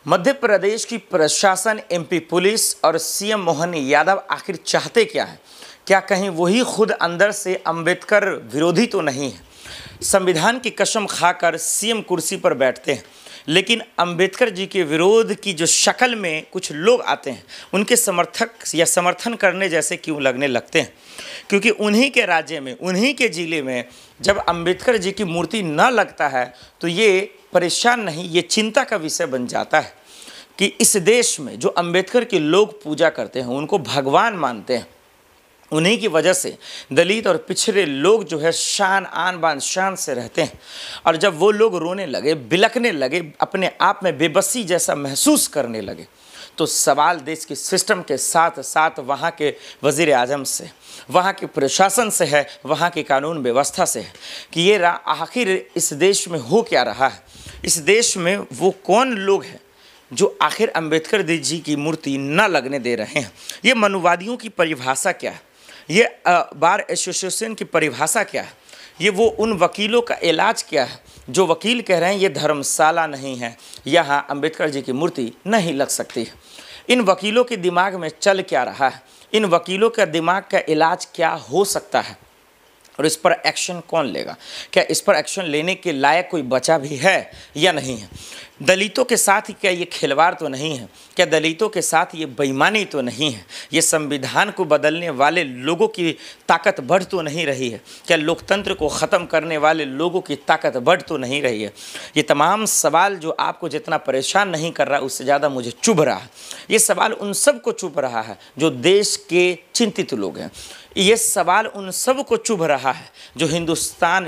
मध्य प्रदेश की प्रशासन, MP police और सीएम मोहन यादव आखिर चाहते क्या है? क्या कहीं वही खुद अंदर से अंबेडकर विरोधी तो नहीं है? संविधान की कसम खाकर सीएम कुर्सी पर बैठते हैं, लेकिन अंबेडकर जी के विरोध की जो शक्ल में कुछ लोग आते हैं, उनके समर्थक या समर्थन करने जैसे क्यों लगने लगते हैं? क्योंकि उन्हीं के राज्य में, उन्हीं के ज़िले में जब अंबेडकर जी की मूर्ति न लगता है तो ये परेशान नहीं, ये चिंता का विषय बन जाता है कि इस देश में जो अंबेडकर के लोग पूजा करते हैं, उनको भगवान मानते हैं, उन्हीं की वजह से दलित और पिछड़े लोग जो है शान आन बान शान से रहते हैं। और जब वो लोग रोने लगे, बिलखने लगे, अपने आप में बेबसी जैसा महसूस करने लगे, तो सवाल देश के सिस्टम के साथ साथ वहाँ के वज़ीर आज़म से, वहाँ के प्रशासन से है, वहाँ की कानून व्यवस्था से है कि ये आखिर इस देश में हो क्या रहा है। इस देश में वो कौन लोग हैं जो आखिर अंबेडकर जी की मूर्ति न लगने दे रहे हैं? ये मनुवादियों की परिभाषा क्या है? ये बार एसोसिएशन की परिभाषा क्या है? ये वो उन वकीलों का इलाज क्या है जो वकील कह रहे हैं ये धर्मशाला नहीं है, यहाँ अंबेडकर जी की मूर्ति नहीं लग सकती है? इन वकीलों के दिमाग में चल क्या रहा है? इन वकीलों का दिमाग का इलाज क्या हो सकता है? और इस पर एक्शन कौन लेगा? क्या इस पर एक्शन लेने के लायक कोई बचा भी है या नहीं है? दलितों के साथ क्या ये खिलवाड़ तो नहीं है? क्या दलितों के साथ ये बेईमानी तो नहीं है? ये संविधान को बदलने वाले लोगों की ताकत बढ़ तो नहीं रही है? क्या लोकतंत्र को ख़त्म करने वाले लोगों की ताकत बढ़ तो नहीं रही है? ये तमाम सवाल जो आपको जितना परेशान नहीं कर रहा, उससे ज़्यादा मुझे चुभ रहा है। ये सवाल उन सब को चुभ रहा है जो देश के चिंतित लोग हैं। ये सवाल उन सब को चुभ रहा है जो हिंदुस्तान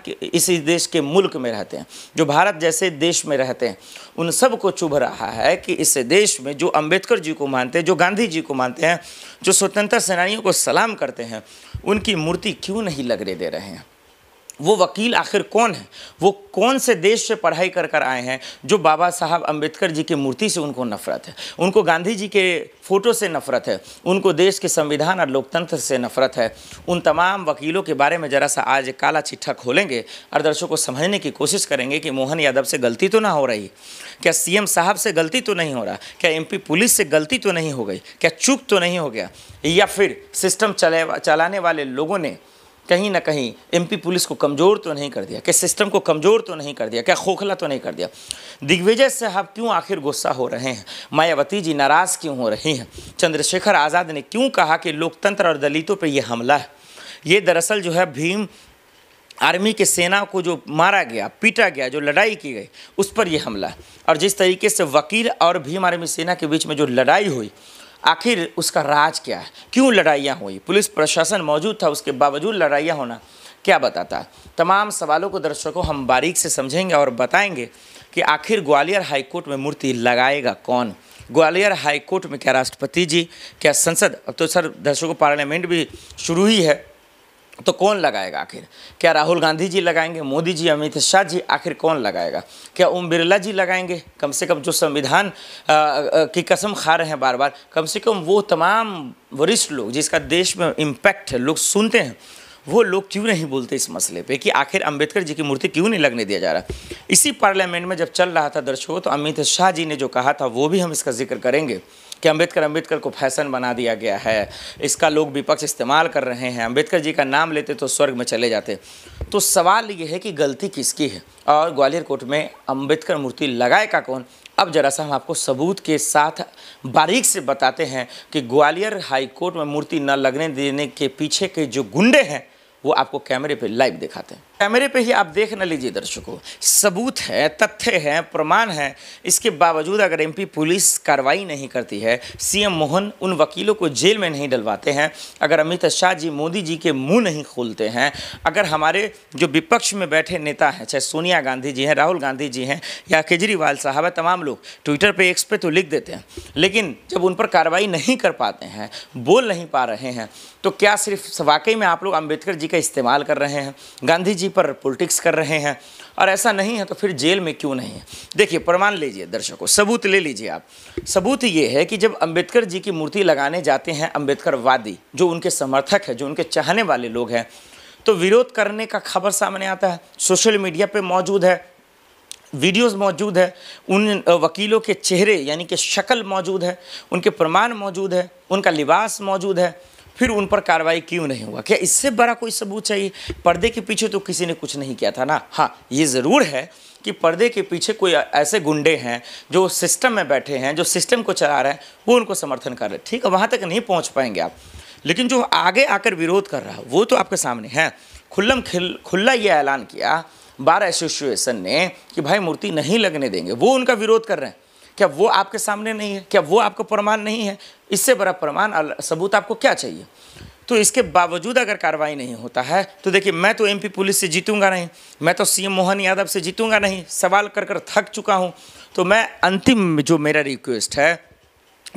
के इसी देश के मुल्क में रहते हैं, जो भारत जैसे देश में रहते हैं। उन सब को चुभ रहा है कि इस देश में जो अंबेडकर जी को मानते हैं, जो गांधी जी को मानते हैं, जो स्वतंत्रता सेनानियों को सलाम करते हैं, उनकी मूर्ति क्यों नहीं लगने दे रहे हैं? वो वकील आखिर कौन है? वो कौन से देश से पढ़ाई कर कर आए हैं जो बाबा साहब अंबेडकर जी की मूर्ति से उनको नफरत है, उनको गांधी जी के फ़ोटो से नफरत है, उनको देश के संविधान और लोकतंत्र से नफरत है? उन तमाम वकीलों के बारे में ज़रा सा आज काला चिट्ठा खोलेंगे और दर्शकों को समझने की कोशिश करेंगे कि मोहन यादव से गलती तो ना हो रही, क्या सीएम साहब से गलती तो नहीं हो रहा, क्या एमपी पुलिस से गलती तो नहीं हो गई, क्या चूक तो नहीं हो गया, या फिर सिस्टम चलाने वाले लोगों ने कहीं ना कहीं एमपी पुलिस को कमज़ोर तो नहीं कर दिया? क्या सिस्टम को कमज़ोर तो नहीं कर दिया? क्या खोखला तो नहीं कर दिया? दिग्विजय साहब क्यों आखिर गुस्सा हो रहे हैं? मायावती जी नाराज़ क्यों हो रही हैं? चंद्रशेखर आज़ाद ने क्यों कहा कि लोकतंत्र और दलितों पर यह हमला है? ये दरअसल जो है भीम आर्मी के सेना को जो मारा गया, पीटा गया, जो लड़ाई की गई, उस पर यह हमला है। और जिस तरीके से वकील और भीम आर्मी सेना के बीच में जो लड़ाई हुई, आखिर उसका राज क्या है? क्यों लड़ाइयाँ हुई? पुलिस प्रशासन मौजूद था, उसके बावजूद लड़ाइयाँ होना क्या बताता है? तमाम सवालों को दर्शकों हम बारीक से समझेंगे और बताएंगे कि आखिर ग्वालियर हाईकोर्ट में मूर्ति लगाएगा कौन? ग्वालियर हाईकोर्ट में क्या राष्ट्रपति जी, क्या संसद, अब तो सर दर्शकों पार्लियामेंट भी शुरू ही है, तो कौन लगाएगा आखिर? क्या राहुल गांधी जी लगाएंगे, मोदी जी, अमित शाह जी? आखिर कौन लगाएगा? क्या ओम बिरला जी लगाएंगे? कम से कम जो संविधान की कसम खा रहे हैं बार बार, कम से कम वो तमाम वरिष्ठ लोग जिसका देश में इम्पैक्ट है, लोग सुनते हैं, वो लोग क्यों नहीं बोलते इस मसले पे कि आखिर अंबेडकर जी की मूर्ति क्यों नहीं लगने दिया जा रहा? इसी पार्लियामेंट में जब चल रहा था दर्शकों, तो अमित शाह जी ने जो कहा था वो भी हम इसका जिक्र करेंगे कि अंबेडकर को फैशन बना दिया गया है, इसका लोग विपक्ष इस्तेमाल कर रहे हैं, अंबेडकर जी का नाम लेते तो स्वर्ग में चले जाते। तो सवाल ये है कि गलती किसकी है और ग्वालियर कोर्ट में अंबेडकर मूर्ति लगाएगा कौन? अब जरा सा हम आपको सबूत के साथ बारीक से बताते हैं कि ग्वालियर हाई कोर्ट में मूर्ति न लगने देने के पीछे के जो गुंडे हैं वो आपको कैमरे पे लाइव दिखाते हैं। कैमरे पे ही आप देख न लीजिए दर्शकों, सबूत है, तथ्य हैं, प्रमाण हैं। इसके बावजूद अगर एमपी पुलिस कार्रवाई नहीं करती है, सीएम मोहन उन वकीलों को जेल में नहीं डलवाते हैं, अगर अमित शाह जी, मोदी जी के मुंह नहीं खोलते हैं, अगर हमारे जो विपक्ष में बैठे नेता हैं, चाहे सोनिया गांधी जी हैं, राहुल गांधी जी हैं या केजरीवाल साहब है, तमाम लोग ट्विटर पे, एक्स पे तो लिख देते हैं, लेकिन जब उन पर कार्रवाई नहीं कर पाते हैं, बोल नहीं पा रहे हैं, तो क्या सिर्फ वाकई में आप लोग अंबेडकर जी का इस्तेमाल कर रहे हैं, गांधी जी पर पॉलिटिक्स कर रहे हैं? और ऐसा नहीं है तो फिर जेल में क्यों नहीं है? देखिए, प्रमाण लीजिए दर्शकों, सबूत ले लीजिए आप। सबूत ये है कि जब अंबेडकर जी की मूर्ति लगाने जाते हैं अंबेडकरवादी, जो उनके समर्थक है, जो उनके चाहने वाले लोग हैं, तो विरोध करने का खबर सामने आता है, सोशल मीडिया पे मौजूद है, वीडियोस मौजूद है, उन वकीलों के चेहरे यानी कि शक्ल मौजूद है, उनके प्रमाण मौजूद है, उनका लिबास मौजूद है, फिर उन पर कार्रवाई क्यों नहीं हुआ? क्या इससे बड़ा कोई सबूत चाहिए? पर्दे के पीछे तो किसी ने कुछ नहीं किया था ना। हाँ, ये ज़रूर है कि पर्दे के पीछे कोई ऐसे गुंडे हैं जो सिस्टम में बैठे हैं, जो सिस्टम को चला रहे हैं, वो उनको समर्थन कर रहे हैं। ठीक है, वहाँ तक नहीं पहुँच पाएंगे आप, लेकिन जो आगे आकर विरोध कर रहा है वो तो आपके सामने है। खुला ये ऐलान किया बार एसोसिएशन ने कि भाई मूर्ति नहीं लगने देंगे, वो उनका विरोध कर रहे हैं। क्या वो आपके सामने नहीं है? क्या वो आपका प्रमाण नहीं है? इससे बड़ा प्रमाण सबूत आपको क्या चाहिए? तो इसके बावजूद अगर कार्रवाई नहीं होता है तो देखिए, मैं तो एमपी पुलिस से जीतूंगा नहीं, मैं तो सीएम मोहन यादव से जीतूंगा नहीं, सवाल कर कर थक चुका हूं। तो मैं अंतिम जो मेरा रिक्वेस्ट है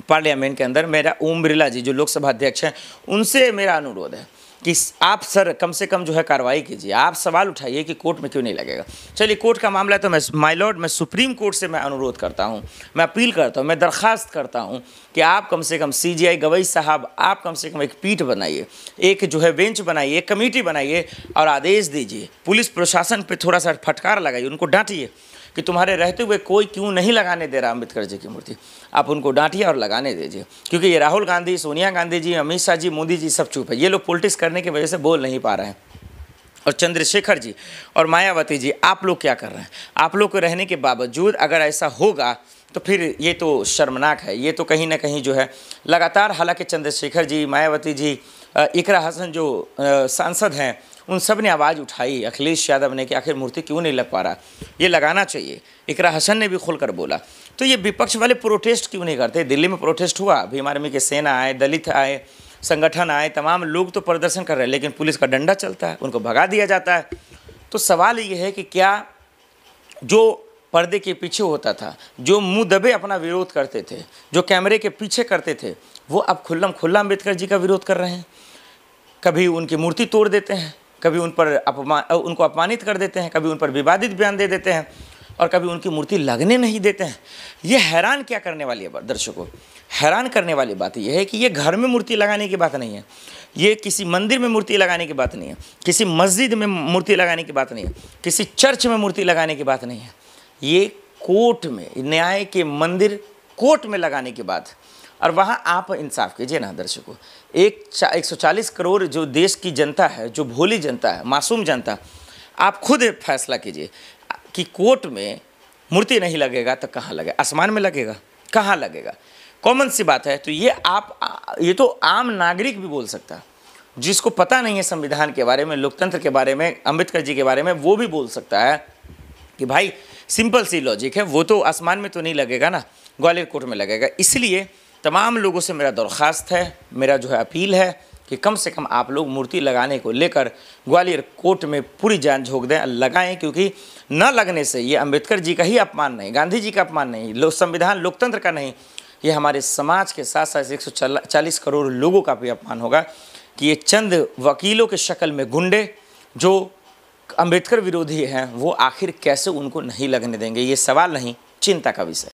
पार्लियामेंट के अंदर, मेरा ओम बिरला जी जो लोकसभा अध्यक्ष हैं, उनसे मेरा अनुरोध है कि आप सर कम से कम जो है कार्रवाई कीजिए। आप सवाल उठाइए कि कोर्ट में क्यों नहीं लगेगा। चलिए, कोर्ट का मामला है तो मैं माय लॉर्ड, मैं सुप्रीम कोर्ट से मैं अनुरोध करता हूं, मैं अपील करता हूं, मैं दरख्वास्त करता हूं कि आप कम से कम सीजीआई गवई साहब, आप कम से कम एक पीठ बनाइए, एक जो है बेंच बनाइए, एक कमेटी बनाइए और आदेश दीजिए। पुलिस प्रशासन पर थोड़ा सा फटकार लगाइए, उनको डांटिए कि तुम्हारे रहते हुए कोई क्यों नहीं लगाने दे रहा अम्बेडकर जी की मूर्ति। आप उनको डांटिए और लगाने दीजिए, क्योंकि ये राहुल गांधी, सोनिया गांधी जी, अमित शाह जी, मोदी जी सब चुप है। ये लोग पॉलिटिक्स करने की वजह से बोल नहीं पा रहे हैं। और चंद्रशेखर जी और मायावती जी, आप लोग क्या कर रहे हैं? आप लोग को रहने के बावजूद अगर ऐसा होगा तो फिर ये तो शर्मनाक है। ये तो कहीं ना कहीं जो है लगातार, हालांकि चंद्रशेखर जी, मायावती जी, इकरा हसन जो सांसद हैं, उन सब ने आवाज़ उठाई, अखिलेश यादव ने, कि आखिर मूर्ति क्यों नहीं लग पा रहा, ये लगाना चाहिए। इकरा हसन ने भी खुलकर बोला। तो ये विपक्ष वाले प्रोटेस्ट क्यों नहीं करते? दिल्ली में प्रोटेस्ट हुआ, भीम आर्मी के सेना आए, दलित आए, संगठन आए, तमाम लोग तो प्रदर्शन कर रहे हैं, लेकिन पुलिस का डंडा चलता है, उनको भगा दिया जाता है। तो सवाल ये है कि क्या जो पर्दे के पीछे होता था, जो मुंह दबे अपना विरोध करते थे, जो कैमरे के पीछे करते थे, वो अब खुल्लम खुल्ला अम्बेडकर जी का विरोध कर रहे हैं। कभी उनकी मूर्ति तोड़ देते हैं, कभी उन पर उनको अपमानित कर देते हैं, कभी उन पर विवादित बयान दे देते हैं, और कभी उनकी मूर्ति लगने नहीं देते हैं। ये हैरान क्या करने वाली है दर्शकों? हैरान करने वाली बात यह है कि ये घर में मूर्ति लगाने की बात नहीं है, ये किसी मंदिर में मूर्ति लगाने की बात नहीं है, किसी मस्जिद में मूर्ति लगाने की बात नहीं है, किसी चर्च में मूर्ति लगाने की बात नहीं है। ये कोर्ट में, न्याय के मंदिर कोर्ट में लगाने की बात। और वहाँ आप इंसाफ कीजिए ना दर्शकों। 140 करोड़ जो देश की जनता है, जो भोली जनता है, मासूम जनता, आप खुद फैसला कीजिए कि कोर्ट में मूर्ति नहीं लगेगा तो कहाँ लगेगा? आसमान में लगेगा? कहाँ लगेगा? कॉमन सी बात है। तो ये तो आम नागरिक भी बोल सकता है, जिसको पता नहीं है संविधान के बारे में, लोकतंत्र के बारे में, अम्बेडकर जी के बारे में, वो भी बोल सकता है कि भाई सिंपल सी लॉजिक है, वो तो आसमान में तो नहीं लगेगा ना, ग्वालियर कोर्ट में लगेगा। इसलिए तमाम लोगों से मेरा दरख्वास्त है, मेरा जो है अपील है कि कम से कम आप लोग मूर्ति लगाने को लेकर ग्वालियर कोर्ट में पूरी जान झोंक दें, लगाएं, क्योंकि न लगने से ये अम्बेडकर जी का ही अपमान नहीं, गांधी जी का अपमान नहीं, संविधान लोकतंत्र का नहीं, ये हमारे समाज के साथ साथ 140 करोड़ लोगों का भी अपमान होगा कि ये चंद वकीलों के शक्ल में गुंडे जो अम्बेडकर विरोधी हैं, वो आखिर कैसे उनको नहीं लगने देंगे। ये सवाल नहीं, चिंता का विषय।